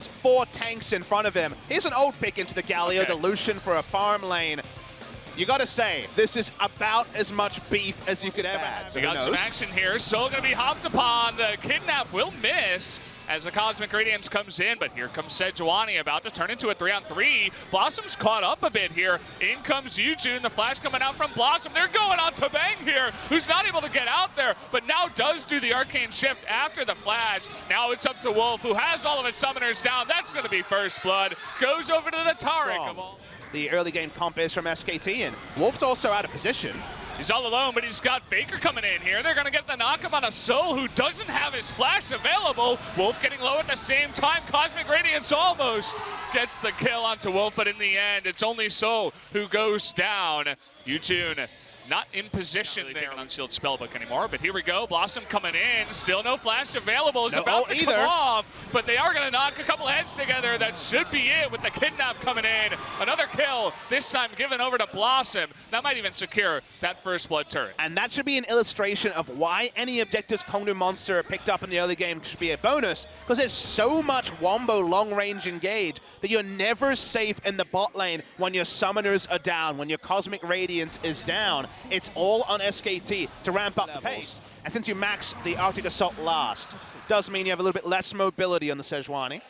4 tanks in front of him. Here's an old pick into the Galio, the Lucian for a farm lane. You gotta say, this is about as much beef as you could ever have. So we got some action here. Soul gonna be hopped upon. The kidnap will miss as the Cosmic Radiance comes in, but here comes Sejuani about to turn into a 3-on-3. Blossom's caught up a bit here. In comes Yujun, the flash coming out from Blossom. They're going on to Bang here, who's not able to get out there, but now does do the arcane shift after the flash. Now it's up to Wolf, who has all of his summoners down. That's gonna be first blood. Goes over to the Taric of all. The early game comp is from SKT, and Wolf's also out of position. He's all alone, but he's got Faker coming in here. They're gonna get the knockup on a Soul who doesn't have his flash available. Wolf getting low at the same time. Cosmic Radiance almost gets the kill onto Wolf, but in the end, it's only Soul who goes down. Yujun not in position really there. Unsealed Spellbook anymore, but here we go. Blossom coming in, still no flash available. It's about to come off, but they are gonna knock a couple heads together. That should be it with the kidnap coming in. Another kill, this time given over to Blossom. That might even secure that first blood turret. And that should be an illustration of why any objectives Kongdoo Monster picked up in the early game should be a bonus, because there's so much wombo long-range engage that you're never safe in the bot lane when your summoners are down, when your Cosmic Radiance is down. It's all on SKT to ramp up the pace. And since you max the Arctic Assault last, does mean you have a little bit less mobility on the Sejuani.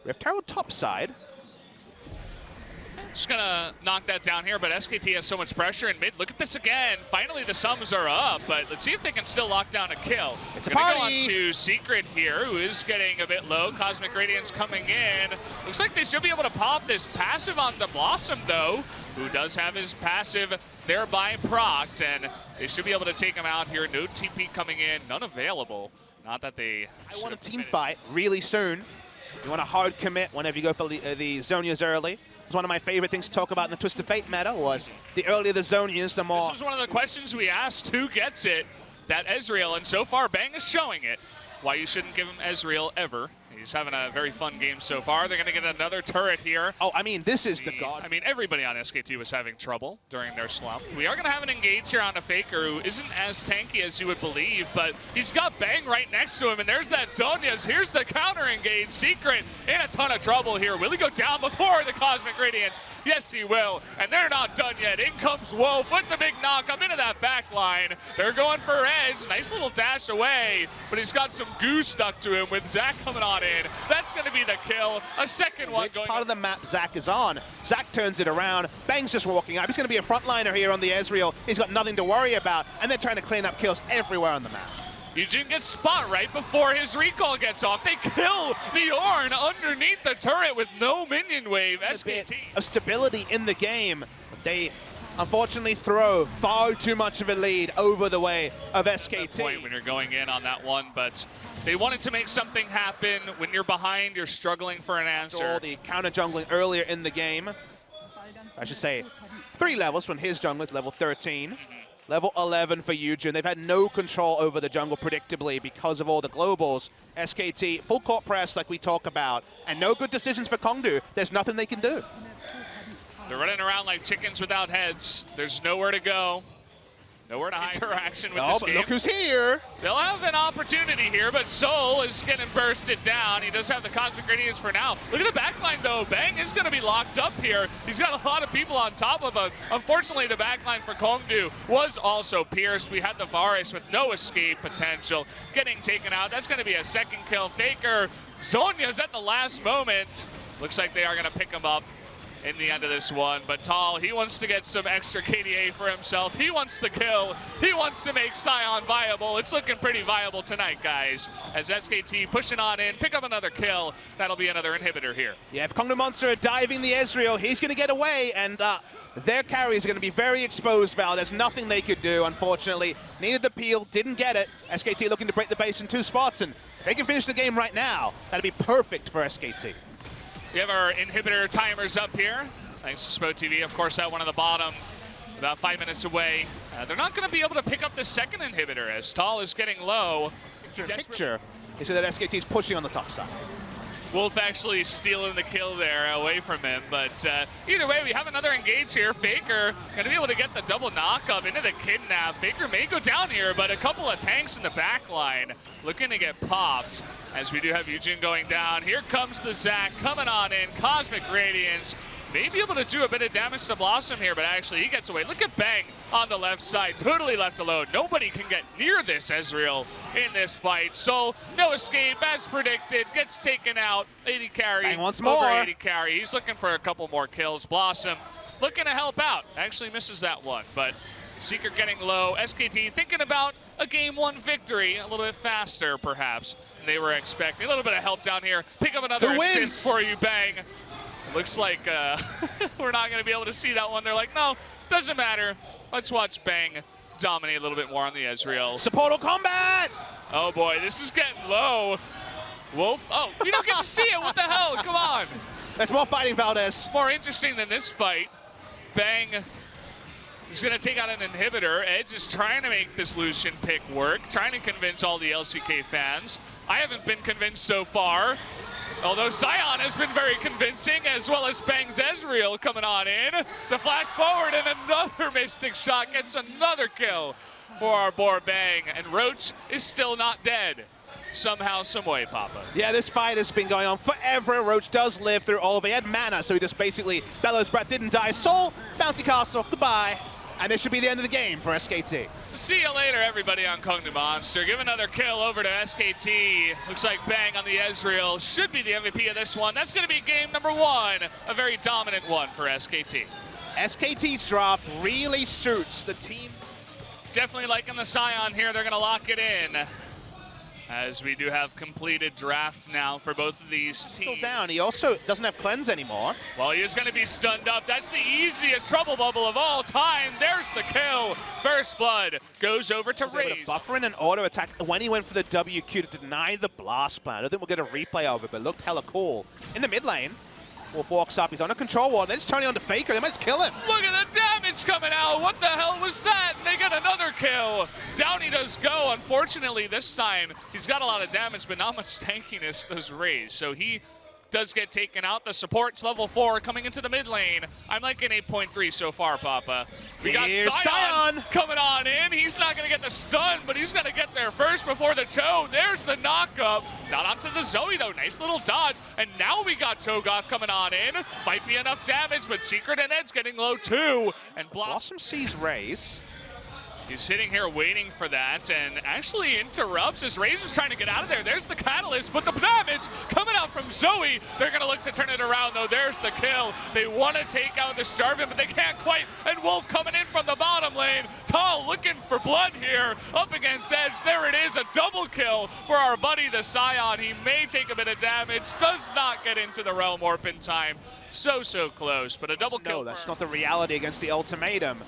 Rift Herald top side. Just gonna knock that down here, but SKT has so much pressure in mid. Look at this again. Finally, the sums are up, but let's see if they can still lock down a kill. It's gonna go on to Secret here, who is getting a bit low. Cosmic Radiance coming in. Looks like they should be able to pop this passive onto Blossom, though, who does have his passive thereby procced, and they should be able to take him out here. No TP coming in, none available. Not that they. I want a team fight really soon. You want a hard commit whenever you go for the Zhonya's early. It's one of my favorite things to talk about in the Twisted Fate meta was the earlier the Zhonya's, the more... This was one of the questions we asked, who gets it, that Ezreal, and so far Bang is showing it. Why you shouldn't give him Ezreal ever. He's having a very fun game so far. They're going to get another turret here. Oh, I mean, this is the god. I mean, everybody on SKT was having trouble during their slump. We are going to have an engage here on a Faker who isn't as tanky as you would believe, but he's got Bang right next to him, and there's that Zhonya's. Here's the counter engage. Secret in a ton of trouble here. Will he go down before the Cosmic Radiance? Yes, he will, and they're not done yet. In comes Wolf with the big knock up into that back line. They're going for Edge. Nice little dash away, but he's got some goo stuck to him with Zach coming on in. That's going to be the kill. A second one going. Which part of the map Zach is on? Zach turns it around. Bang's just walking up. He's going to be a frontliner here on the Ezreal. He's got nothing to worry about, and they're trying to clean up kills everywhere on the map. Yujin gets spot right before his recall gets off. They kill the Ornn underneath the turret with no minion wave. SKT. Of stability in the game. They unfortunately throw far too much of a lead over the way of SKT. Point when you're going in on that one, but they wanted to make something happen. When you're behind, you're struggling for an answer. All the counter jungling earlier in the game. I should say 3 levels when his jungler's level 13. Level 11 for Yujin. They've had no control over the jungle predictably because of all the globals. SKT, full court press like we talk about, and no good decisions for Kongdoo. There's nothing they can do. They're running around like chickens without heads. There's nowhere to go. Nowhere to hide. Interaction with this but game. Look who's here. They'll have an opportunity here, but Soul is getting bursted down. He does have the Cosmic Radiance for now. Look at the backline, though. Bang is going to be locked up here. He's got a lot of people on top of him. Unfortunately, the backline for Kongdoo was also pierced. We had the Varus with no escape potential getting taken out. That's going to be a second kill. Faker, Zhonya's at the last moment. Looks like they are going to pick him up in the end of this one, but Tall, he wants to get some extra KDA for himself. He wants the kill. He wants to make Sion viable. It's looking pretty viable tonight, guys, as SKT pushing on in, pick up another kill. That'll be another inhibitor here. Yeah, if Kongdoo Monster are diving the Ezreal, he's going to get away, and their carry is going to be very exposed, Val. There's nothing they could do, unfortunately. Needed the peel, didn't get it. SKT looking to break the base in 2 spots, and if they can finish the game right now, that'd be perfect for SKT. We have our inhibitor timers up here. Thanks to Spo TV. Of course, that one on the bottom, about 5 minutes away. They're not going to be able to pick up the second inhibitor as Tall is getting low. Picture is that SKT is pushing on the top side. Wolf actually stealing the kill there away from him. But either way, we have another engage here. Faker going to be able to get the double knock-up into the kidnap. Faker may go down here, but a couple of tanks in the back line looking to get popped as we do have Eugene going down. Here comes the Zac coming on in. Cosmic Radiance. May be able to do a bit of damage to Blossom here, but actually he gets away. Look at Bang on the left side, totally left alone. Nobody can get near this Ezreal in this fight. So no escape, as predicted, gets taken out. 80 carry, Bang once over more. 80 carry. He's looking for a couple more kills. Blossom looking to help out. Actually misses that one, but Seeker getting low. SKT thinking about a game 1 victory a little bit faster, perhaps, than they were expecting. A little bit of help down here. Pick up another assist for you, Bang. Looks like we're not going to be able to see that one. They're like, no, doesn't matter. Let's watch Bang dominate a little bit more on the Ezreal. Supportal combat! Oh boy, this is getting low. Wolf, oh, you don't get to see it. What the hell? Come on. There's more fighting, Valdez. More interesting than this fight. Bang is going to take out an inhibitor. Edge is trying to make this Lucian pick work, trying to convince all the LCK fans. I haven't been convinced so far. Although Sion has been very convincing, as well as Bang's Ezreal coming on in. The flash forward and another Mystic shot gets another kill for our boy Bang. And Roach is still not dead. Somehow, some way, Papa. Yeah, this fight has been going on forever. Roach does live through all of it. He had mana, so he just basically bellows breath, didn't die. Soul, bouncy castle, goodbye. And this should be the end of the game for SKT. See you later, everybody on Kongdoo Monster. Give another kill over to SKT. Looks like Bang on the Ezreal should be the MVP of this one. That's going to be game number 1, a very dominant one for SKT. SKT's draft really suits the team. Definitely liking the Sion here. They're going to lock it in, as we do have completed drafts now for both of these teams. Still down. He also doesn't have cleanse anymore. Well, he is going to be stunned up. That's the easiest trouble bubble of all time. There's the kill. First blood goes over to Raze. Buffer in an auto attack when he went for the WQ to deny the blast plan. I don't think we'll get a replay of it, but it looked hella cool. In the mid lane, Wolf walks up. He's on a control ward. Then it's turning on to Faker. They might just kill him. Look at the damage coming out. What the hell was that? And they get another kill. Down he does go. Unfortunately, this time, he's got a lot of damage, but not much tankiness does Raze. So he does get taken out. The support's level 4 coming into the mid lane. I'm like an 8.3 so far, Papa. We got Sion coming on in. He's not going to get the stun, but he's going to get there first before the Cho. There's the knockup. Not onto the Zoe, though. Nice little dodge. And now we got Cho'Gath coming on in. Might be enough damage, but Secret and Ed's getting low, too. And Blossom sees Raze. He's sitting here waiting for that and actually interrupts as Raze is trying to get out of there. There's the catalyst, but the damage coming out from Zoe. They're going to look to turn it around, though. There's the kill. They want to take out the Starvin, but they can't quite. And Wolf coming in from the bottom lane. Tal looking for blood here up against Edge. There it is, a double kill for our buddy, the Sion. He may take a bit of damage, does not get into the Realm Warp in time. So close, but a double kill. No, that's not the reality against the ultimatum.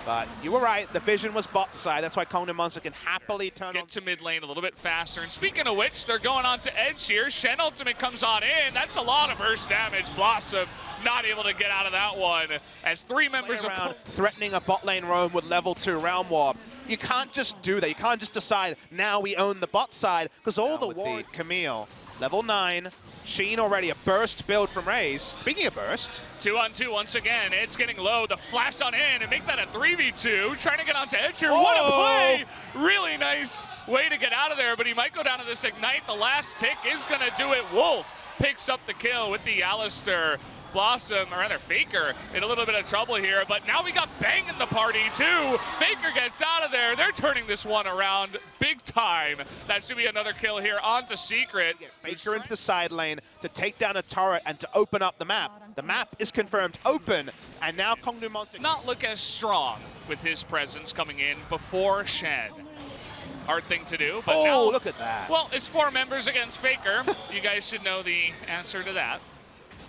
But you were right, the vision was bot side. That's why Kongdoo Monster can happily turn Get to mid lane a little bit faster. And speaking of which, they're going on to Edge here. Shen ultimate comes on in. That's a lot of burst damage. Blossom not able to get out of that one. As 3 members around threatening a bot lane roam with level 2 Realm Warp. You can't just do that. You can't just decide, now we own the bot side, because all the ward. Camille, level 9. Sheen already, a burst build from Raze. Speaking of burst. 2-on-2 once again. Ed's getting low. The flash on in and make that a 3v2. Trying to get onto Edge here. What a play! Really nice way to get out of there, but he might go down to this Ignite. The last tick is going to do it. Wolf picks up the kill with the Alistair. Blossom, or rather Faker, in a little bit of trouble here, but now we got Bang in the party too. Faker gets out of there. They're turning this one around big time. That should be another kill here onto Secret. Faker into the side lane to take down a turret and to open up the map. The map is confirmed open, and now Kongdoo Monster not look as strong with his presence coming in before Shen. Hard thing to do, but now, look at that. Well, it's 4 members against Faker. You guys should know the answer to that.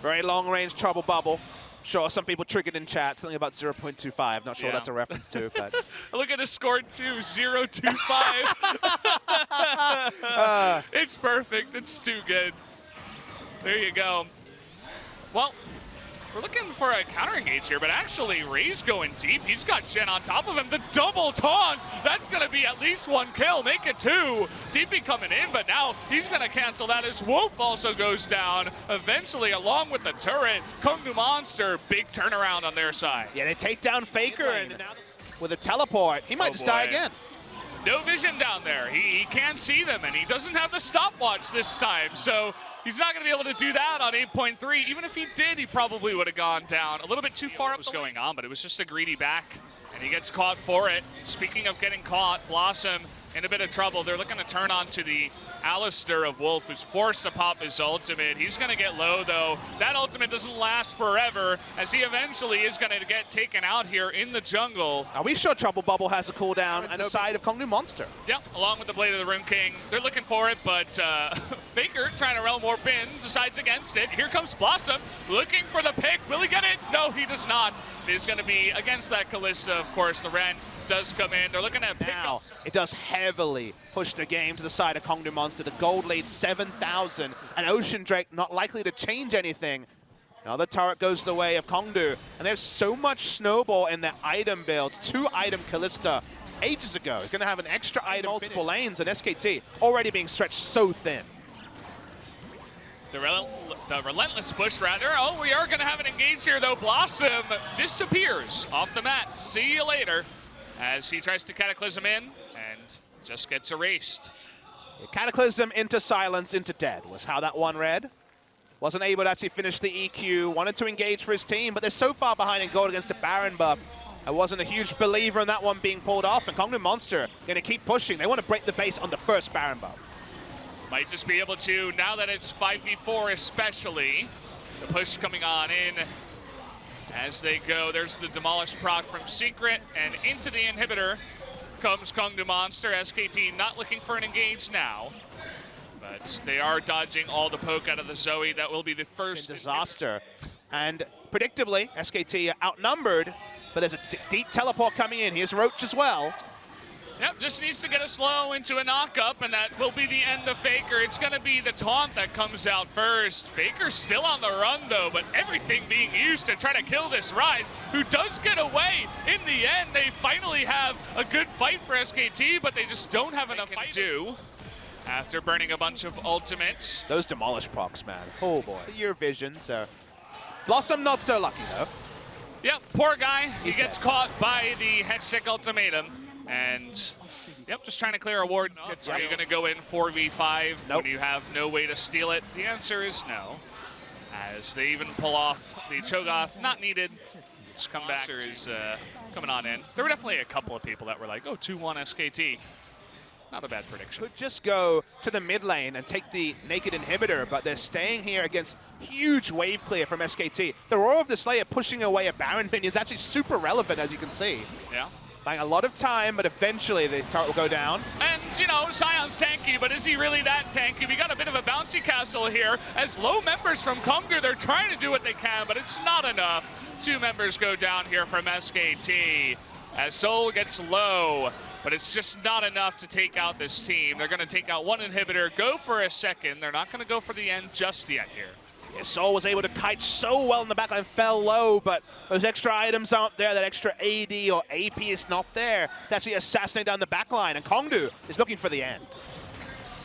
Very long-range trouble bubble. Sure, some people triggered in chat, something about 0.25. Not sure what that's a reference to, but... Look at the score, too, 0.25. It's perfect. It's too good. There you go. Well, We're looking for a counter engage here, but actually Ray's going deep. He's got Shen on top of him. The double taunt, that's going to be at least 1 kill, make it 2. TP coming in, but now he's going to cancel that as Wolf also goes down. Eventually, along with the turret, Kongdoo Monster, big turnaround on their side. Yeah, they take down Faker, and now with a teleport, he might just die again. No vision down there. He can't see them, and he doesn't have the stopwatch this time, so he's not going to be able to do that on 8.3. Even if he did, he probably would have gone down a little bit too far. What was going on, but it was just a greedy back, and he gets caught for it. Speaking of getting caught, Blossom in a bit of trouble. They're looking to turn on to the Alistair of Wolf, who's forced to pop his ultimate. He's going to get low, though. That ultimate doesn't last forever, as he eventually is going to get taken out here in the jungle. Are we sure Trouble Bubble has a cooldown on the side of Kongdoo Monster? Yep, along with the Blade of the Rune King. They're looking for it, but Faker, trying to Realm Warp in, decides against it. Here comes Blossom, looking for the pick. Will he get it? No, he does not. It is going to be against that Kalista, of course. The Ren does come in. They're looking at pick now. It does heavily push the game to the side of Kongdoo Monster. The gold lead 7,000, and Ocean Drake not likely to change anything. Now the turret goes the way of Kongdoo, and there's so much snowball in their item builds. 2-item Kalista ages ago. He's going to have an extra item, multiple lanes, and SKT already being stretched so thin. The relentless push, rather. Oh, we are going to have an engage here, though. Blossom disappears off the mat. See you later, as he tries to Cataclysm in and just gets erased. Cataclysm into silence, into dead was how that one read. Wasn't able to actually finish the EQ, wanted to engage for his team, but they're so far behind in gold against a Baron buff. I wasn't a huge believer in that one being pulled off, and Kongdoo Monster going to keep pushing. They want to break the base on the first Baron buff. Might just be able to, now that it's 5v4 especially. The push coming on in as they go. There's the Demolish proc from Secret, and into the inhibitor comes Kongdoo Monster. SKT not looking for an engage now, but they are dodging all the poke out of the Zoe. That will be the first disaster. And predictably, SKT are outnumbered, but there's a deep teleport coming in. Here's Roach as well. Yep, just needs to get a slow into a knock-up, and that will be the end of Faker. It's going to be the taunt that comes out first. Faker's still on the run, though, but everything being used to try to kill this Ryze, who does get away. In the end, they finally have a good fight for SKT, but they just don't have enough fight to do after burning a bunch of ultimates. Those Demolish procs, man. Oh, boy. Your vision, so... Blossom not so lucky, though. Yep, poor guy. He gets dead. caught by the Hextech ultimatum. And, yep, just trying to clear a ward. Are you going to go in 4v5 when you have no way to steal it? The answer is no. As they even pull off the Cho'Gath, not needed. Just come back. Is coming on in. There were definitely a couple of people that were like, oh, 2-1 SKT. Not a bad prediction. Could just go to the mid lane and take the naked inhibitor, but they're staying here against huge wave clear from SKT. The Roar of the Slayer pushing away a Baron minion is actually super relevant, as you can see. Yeah. Buying a lot of time, but eventually the turret will go down. And, you know, Sion's tanky, but is he really that tanky? We got a bit of a bouncy castle here. As low members from Kongdoo, they're trying to do what they can, but it's not enough. 2 members go down here from SKT. As Soul gets low, but it's just not enough to take out this team. They're going to take out 1 inhibitor, go for a second. They're not going to go for the end just yet here. Yeah, Soul was able to kite so well in the backline, fell low, but those extra items aren't there. That extra AD or AP is not there to actually assassinate down the backline, and Kongdoo is looking for the end.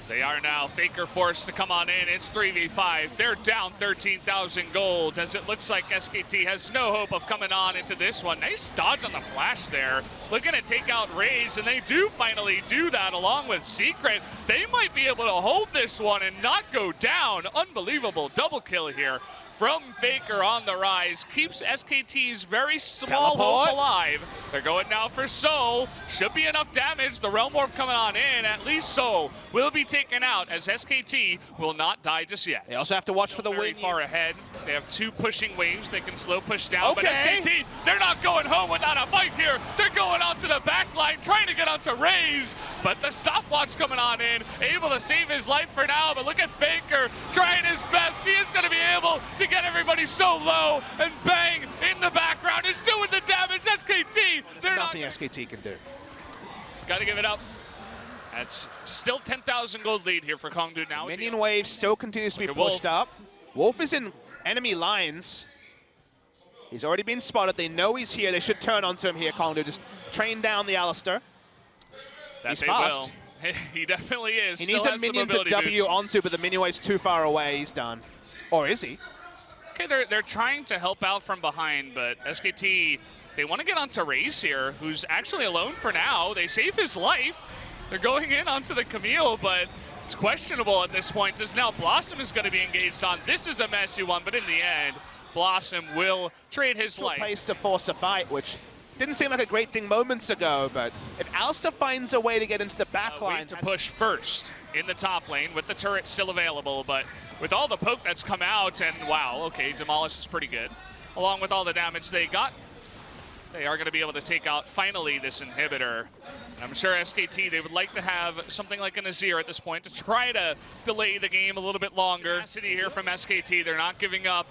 They are now. Faker forced to come on in. It's 3v5. They're down 13,000 gold, as it looks like SKT has no hope of coming on into this one. Nice dodge on the flash there. Looking to take out Raze, and they do finally do that along with Secret. They might be able to hold this one and not go down. Unbelievable double kill here from Faker on the rise. Keeps SKT's very small hope alive. They're going now for Soul. Should be enough damage. The Realm Warp coming on in. At least Soul will be taken out, as SKT will not die just yet. They also have to watch for the very wing. far ahead. They have 2 pushing waves. They can slow push down. But SKT, they're not going home without a fight here. They're going onto the back line, trying to get onto Raze. But the stopwatch coming on in, able to save his life for now. But look at Faker trying his best. He is going to be able to get everybody so low, and bang, in the background is doing the damage. SKT, there's nothing SKT can do. Got to give it up. That's still 10,000 gold lead here for Kongdoo now. Minion wave still continues to be pushed up. Wolf is in enemy lines. He's already been spotted. They know he's here. They should turn onto him here, Kongdoo. Just train down the Alistair. He's fast. Will. He definitely is. He needs a minion to W onto, but the minion wave's too far away. He's done. Or is he? Okay, they're trying to help out from behind, but SKT, they want to get onto Raze here, who's actually alone for now. They save his life. They're going in onto the Camille, but it's questionable at this point. Does now Blossom is going to be engaged on. This is a messy one, but in the end, Blossom will trade his life. Place to force a fight, which didn't seem like a great thing moments ago, but if Alistair finds a way to get into the backline. To push first in the top lane with the turret still available, but with all the poke that's come out, and wow, okay, Demolish is pretty good. Along with all the damage they got, they are going to be able to take out, finally, this inhibitor. I'm sure SKT, they would like to have something like an Azir at this point to try to delay the game a little bit longer. Capacity here from SKT, they're not giving up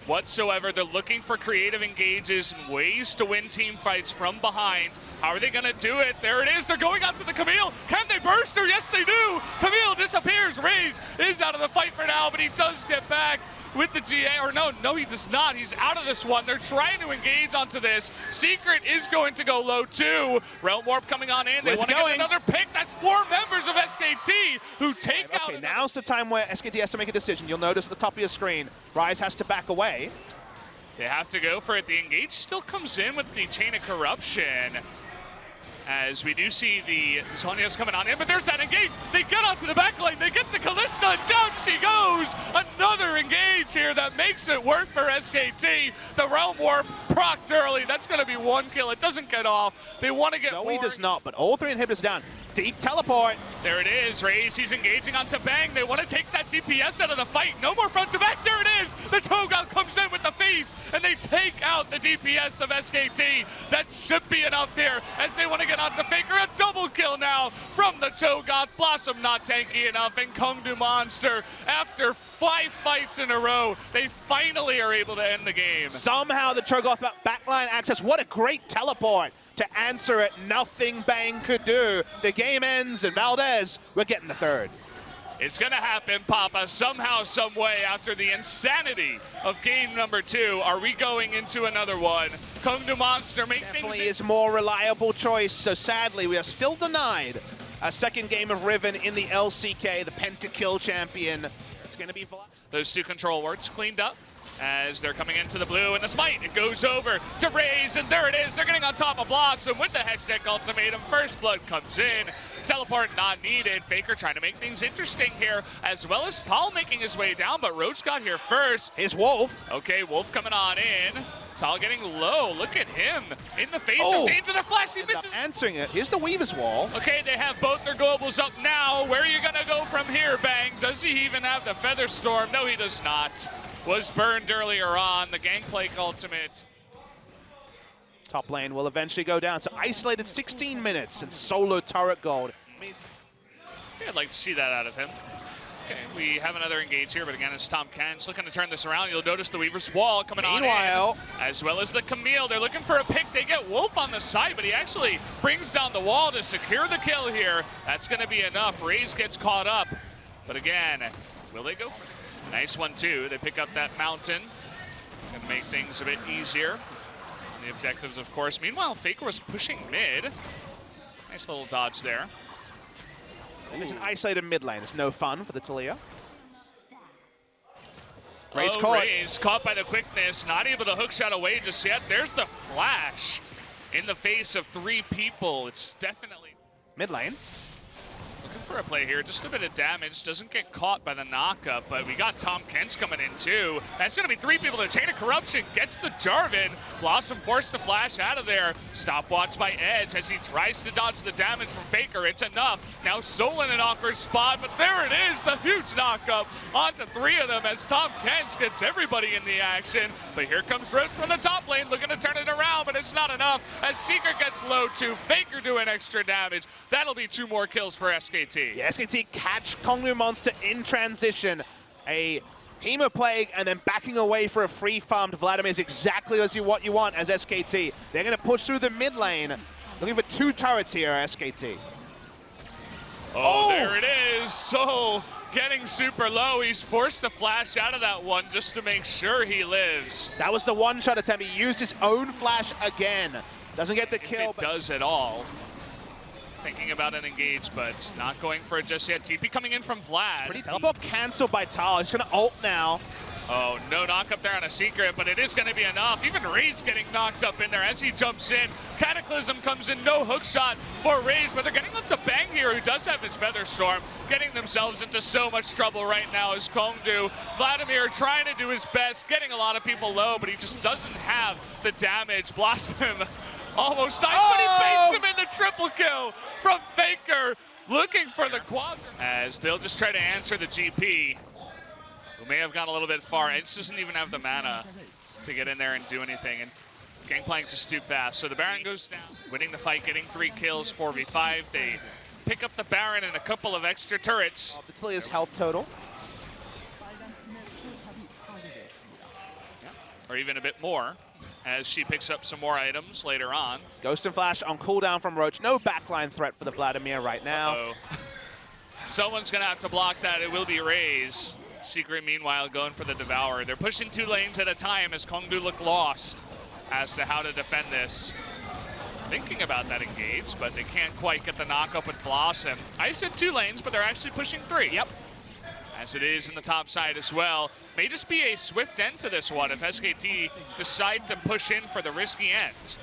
whatsoever. They're looking for creative engages and ways to win team fights from behind. How are they going to do it? There it is. They're going up to the Camille. Can they burst her? Yes, they do. Camille disappears. Raze is out of the fight for now, but he does get back with the GA. Or no, he does not. He's out of this one. They're trying to engage onto this. Secret is going to go low too. Realm Warp coming on in. They want to get another pick. That's 4 members of SKT who take out. Okay, now's the time where SKT has to make a decision. You'll notice at the top of your screen, Rise has to back away. They have to go for it. The engage still comes in with the Chain of Corruption, as we do see the Zhonya's coming on in, but there's that engage. They get onto the back line. They get the Kalista, and down she goes. Another engage here that makes it work for SKT. The Realm Warp procced early. That's going to be 1 kill. It doesn't get off. They want to get Zoe does not, but all 3 inhibitors down. Deep teleport. There it is. Raze, he's engaging onto Bang. They want to take that DPS out of the fight. No more front to back. There it is. The Cho'Gath comes in with the face, and they take out the DPS of SKT. That should be enough here, as they want to get onto Faker. A double kill now from the Cho'Gath. Blossom not tanky enough, and Kongdoo Monster, after 5 fights in a row, they finally are able to end the game. Somehow the Cho'Gath backline access. What a great teleport to answer it. Nothing Bang could do. The game ends, and Valdez, we're getting the 3rd. It's going to happen, Papa, somehow, some way, after the insanity of game number 2. Are we going into another one? Kongdoo Monster make definitely things... is more reliable choice, so sadly we are still denied a 2nd game of Riven in the LCK, the pentakill champion. It's going to be... Those 2 control wards cleaned up as they're coming into the blue, and the smite, it goes over to Raze, and there it is. They're getting on top of Blossom with the Hextech ultimatum. First blood comes in. Teleport not needed. Faker trying to make things interesting here, as well as Tal making his way down, but Roach got here first. Here's Wolf. Okay, Wolf coming on in. Tal getting low. Look at him in the face of danger. The flash, he misses. Answering it. Here's the Weaver's Wall. Okay, they have both their globals up now. Where are you going to go from here, Bang? Does he even have the Feather Storm? No, he does not. Was burned earlier on. The Gangplank ultimate. Top lane will eventually go down. So isolated 16 minutes and solo turret gold. Yeah, I'd like to see that out of him. Okay, we have another engage here, but again, it's Tahm Kench looking to turn this around. You'll notice the Weaver's Wall coming on in, as well as the Camille. They're looking for a pick. They get Wolf on the side, but he actually brings down the wall to secure the kill here. That's going to be enough. Raze gets caught up, but again, will they go for it? Nice one, too. They pick up that mountain. Going to make things a bit easier. The objectives, of course. Meanwhile, Faker was pushing mid. Nice little dodge there. And it's an isolated mid lane. It's no fun for the Taliyah. Raze caught by the quickness. Not able to hookshot away just yet. There's the flash in the face of 3 people. It's definitely... Mid lane. Looking for a play here, just a bit of damage, doesn't get caught by the knockup, but we got Tahm Kench coming in too. That's gonna be 3 people. The Chain of Corruption gets the Jarvan. Blossom forced to flash out of there. Stopwatch by Edge as he tries to dodge the damage from Faker. It's enough. Now Soul in an awkward spot, but there it is, the huge knockup onto 3 of them as Tahm Kench gets everybody in the action. But here comes Roach from the top lane looking to turn it around, but it's not enough as Secret gets low too. Faker doing extra damage. That'll be 2 more kills for SKT. Yeah, SKT catch Kongdoo Monster in transition. A Hemoplague and then backing away for a free farmed Vladimir is exactly what you want as SKT. They're going to push through the mid lane. Looking for 2 turrets here, SKT. Oh, there it is. So getting super low. He's forced to flash out of that one just to make sure he lives. That was the one-shot attempt. He used his own flash again. Doesn't get the kill. If it does at all. Thinking about an engage, but not going for it just yet. TP coming in from Vlad. Pretty teleport canceled by Tal. He's going to ult now. Oh, no knock up there on a secret, but it is going to be enough. Even Ray's getting knocked up in there as he jumps in. Cataclysm comes in, no hook shot for Raze, but they're getting onto Bang here, who does have his Feather Storm, getting themselves into so much trouble right now as Kongdoo. Vladimir trying to do his best, getting a lot of people low, but he just doesn't have the damage. Blossom almost died, but he baits him in the triple kill from Faker, looking for the quad. As they'll just try to answer the GP. Who may have gone a little bit far. Edge doesn't even have the mana to get in there and do anything. And Gangplank just too fast. So the Baron goes down, winning the fight, getting 3 kills, 4v5. They pick up the Baron and a couple of extra turrets. It's his health total. Yeah. Or even a bit more, as she picks up some more items later on. Ghost and Flash on cooldown from Roach. No backline threat for the Vladimir right now. Uh-oh. Someone's going to have to block that. It will be Raze. Secret, meanwhile, going for the Devourer. They're pushing 2 lanes at a time as Kongdoo look lost as to how to defend this. Thinking about that engage, but they can't quite get the knock up with Blossom. I said 2 lanes, but they're actually pushing 3. Yep. As it is in the top side as well. May just be a swift end to this one if SKT decide to push in for the risky end.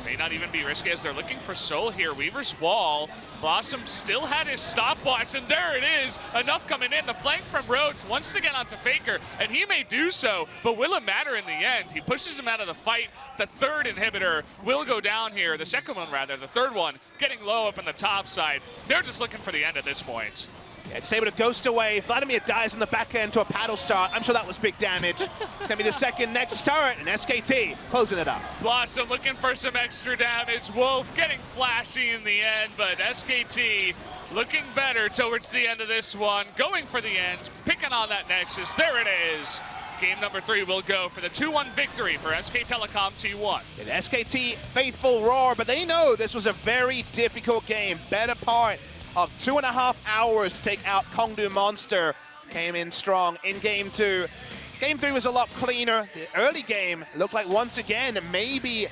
May not even be risky as they're looking for Soul here. Weaver's wall. Blossom still had his stopwatch, and there it is. Enough coming in. The flank from Rhodes wants to get onto Faker, and he may do so, but will it matter in the end? He pushes him out of the fight. The third inhibitor will go down here. The second one, rather. The third one getting low up in the top side. They're just looking for the end at this point. Yeah, just able to ghost away. Vladimir dies in the back end to a paddle start. I'm sure that was big damage. It's going to be the second next turret, and SKT closing it up. Blossom looking for some extra damage. Wolf getting flashy in the end, but SKT looking better towards the end of this one. Going for the end, picking on that Nexus. There it is. Game number 3 will go for the 2-1 victory for SK Telecom T1. The SKT faithful roar, but they know this was a very difficult game. Better part of 2.5 hours to take out Kongdoo Monster. Came in strong in game 2. Game 3 was a lot cleaner. The early game looked like once again maybe